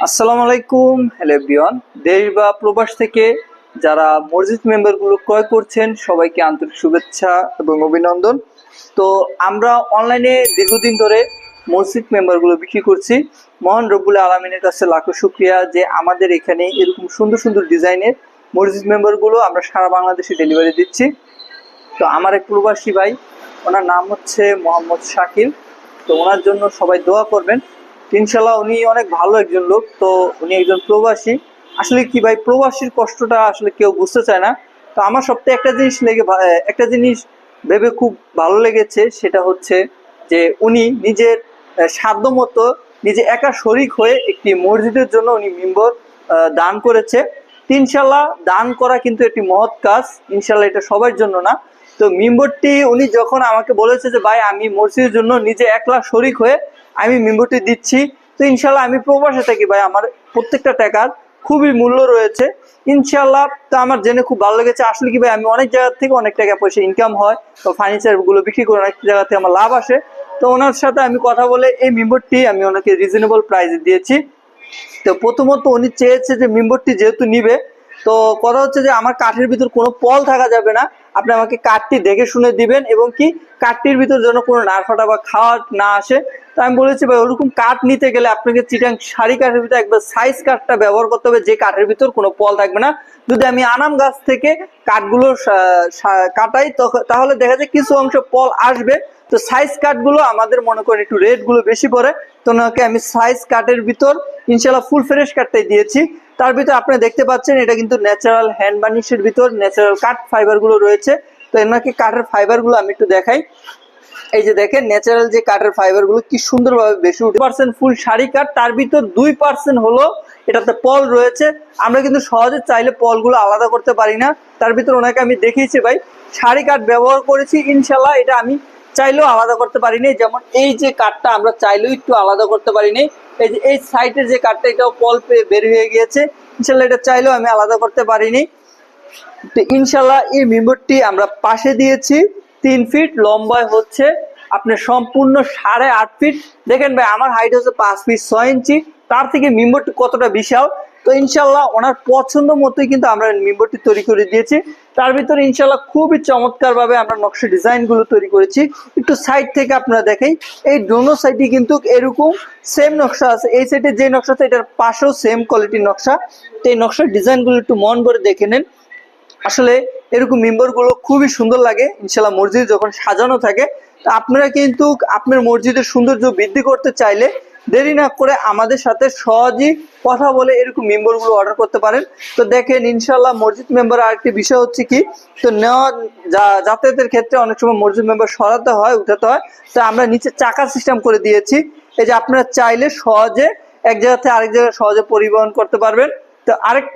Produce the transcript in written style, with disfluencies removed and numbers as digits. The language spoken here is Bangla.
আসসালামু আলাইকুম, হ্যালো এভরিওয়ান। দেশ বা প্রবাস থেকে যারা মসজিদ মেম্বারগুলো ক্রয় করছেন সবাইকে আন্তরিক শুভেচ্ছা এবং অভিনন্দন। তো আমরা অনলাইনে দীর্ঘদিন ধরে মসজিদ মেম্বারগুলো বিক্রি করছি। মহান রব্বুল আলমিনের কাছে লাখো শুক্রিয়া যে আমাদের এখানে এরকম সুন্দর সুন্দর ডিজাইনের মসজিদ মেম্বারগুলো আমরা সারা বাংলাদেশে ডেলিভারি দিচ্ছি। তো আমার এক প্রবাসী ভাই, ওনার নাম হচ্ছে মোহাম্মদ শাকিল। তো ওনার জন্য সবাই দোয়া করবেন। ইনশাল্লাহ উনি অনেক ভালো একজন লোক। তো উনি একজন প্রবাসী। আসলে কি ভাই, প্রবাসীর কষ্টটা আসলে কেউ বুঝতে চায় না। তো আমার সবথেকে একটা জিনিস ভেবে খুব ভালো লেগেছে, সেটা হচ্ছে যে উনি নিজের সাধ্য মতো নিজে একা শরিক হয়ে একটি মসজিদের জন্য উনি মিম্বর দান করেছে। ইনশাল্লাহ দান করা কিন্তু একটি মহৎ কাজ। ইনশাল্লাহ এটা সবার জন্য না। তো মিম্বরটি উনি যখন আমাকে বলেছে যে ভাই আমি মসজিদের জন্য নিজে একলা শরিক হয়ে আমি মেম্বরটি দিচ্ছি, তো ইনশাল্লাহ আমি প্রবাসে থাকি ভাই, আমার প্রত্যেকটা টাকার খুবই মূল্য রয়েছে ইনশাল্লাহ। তো আমার জেনে খুব ভালো লেগেছে। আসলে কি ভাই, আমি অনেক জায়গা থেকে অনেক টাকা পয়সা ইনকাম হয়, তো ফার্নিচার গুলো বিক্রি করে অনেক জায়গা থেকে আমার লাভ আসে। তো ওনার সাথে আমি কথা বলে এই মেম্বরটি আমি ওনাকে রিজনেবল প্রাইসে দিয়েছি। তো প্রথমত উনি চেয়েছে যে মেম্বরটি যেহেতু নিবে, তো কথা হচ্ছে যে আমার কাঠের ভিতর কোনো পল থাকা যাবে না, আপনি আমাকে কাঠটি দেখে শুনে দিবেন এবং কি কাঠটির ভিতর যেন কোনো নারফাটা বা খাওয়া না আসে। তো আমি বলেছি ভাই ওরকম কাঠ নিতে গেলে আপনাকে চিটাং শাড়ি কাঠের ভিতর একবার সাইজ কাঠটা ব্যবহার করতে হবে, যে কাঠের ভিতর কোনো পল থাকবে না। যদি আমি আনাম গাছ থেকে কাঠগুলো কাটাই তাহলে দেখা যায় কিছু অংশ পল আসবে। তো সাইজ কাঠগুলো আমাদের মনে করেন একটু রেট গুলো বেশি পড়ে, তো ওনাকে আমি সাইজ কাঠের ভিতর ইনশাল্লাহ ফুল ফ্রেশ কাঠটাই দিয়েছি। তার ভিতর আপনি দেখতে পাচ্ছেন এটা কিন্তু ন্যাচারাল হ্যান্ড বার্নিশের ভিতর ন্যাচারাল কাঠ ফাইবার গুলো রয়েছে। তো এনাকে কাঠের ফাইবার গুলো আমি একটু দেখাই। এই যে দেখেন ন্যাচারাল যে কাঠের ফাইবার গুলো কি সুন্দরভাবে বেশি 2% ফুল শাড়ি কাঠ, তার ভিতর 2% হলো এটাতে পল রয়েছে। আমরা কিন্তু সহজে চাইলে পল গুলো আলাদা করতে পারি না। তার ভিতর ওনাকে আমি দেখিয়েছি ভাই শাড়ি কাঠ ব্যবহার করেছি, ইনশাল্লাহ এটা আমি চাইলেও আলাদা করতে পারিনি। যেমন এই যে কাঠটা আমরা চাইলেও একটু আলাদা করতে পারিনি। এই যে এই সাইডের যে কাঠটা এটাও পল পেয়ে বের হয়ে গিয়েছে, ইনশাল্লাহ এটা চাইলেও আমি আলাদা করতে পারিনি। তো ইনশাল্লাহ এই মেম্বরটি আমরা পাশে দিয়েছি 3 ফিট, লম্বায় হচ্ছে আপনার সম্পূর্ণ 8.5 ফিট। দেখেন ভাই আমার হাইট হচ্ছে 5 ফিট 6 ইঞ্চি, তার থেকে মেম্বরটি কতটা বিশাল। তো ইনশাল্লাহ ওনার পছন্দ মতোই কিন্তু আমরা মেম্বরটি তৈরি করে দিয়েছি। তার ভিতরে ইনশাল্লাহ খুবই চমৎকার ভাবে আমরা নকশা ডিজাইন গুলো তৈরি করেছি। একটু সাইড থেকে আপনারা দেখেন, এই দোনো সাইডে কিন্তু এরকম সেম নকশা আছে। এই সাইডে যে নকশা আছে এটার পাশেও সেম কোয়ালিটির নকশা। তো এই নকশার ডিজাইন গুলো একটু মন ভরে দেখে নেন। আসলে এরকম মেম্বার গুলো খুবই সুন্দর লাগে ইনশাল্লাহ মসজিদ যখন সাজানো থাকে। তো আপনারা কিন্তু আপনার মসজিদের সৌন্দর্য বৃদ্ধি করতে চাইলে দেরি না করে আমাদের সাথে সহজেই কথা বলে এরকম মেম্বার গুলো অর্ডার করতে পারেন। তো দেখেন ইনশাল্লাহ মসজিদ মেম্বার আরেকটি বিষয় হচ্ছে কি, তো নেওয়া যাতায়াতের ক্ষেত্রে অনেক সময় মসজিদ মেম্বার সরাতে হয়, উঠাতে হয়। তো আমরা নিচে চাকা সিস্টেম করে দিয়েছি, এই যে আপনারা চাইলে সহজে এক জায়গা থেকে আরেক জায়গায় সহজে পরিবহন করতে পারবেন। তো আরেকটা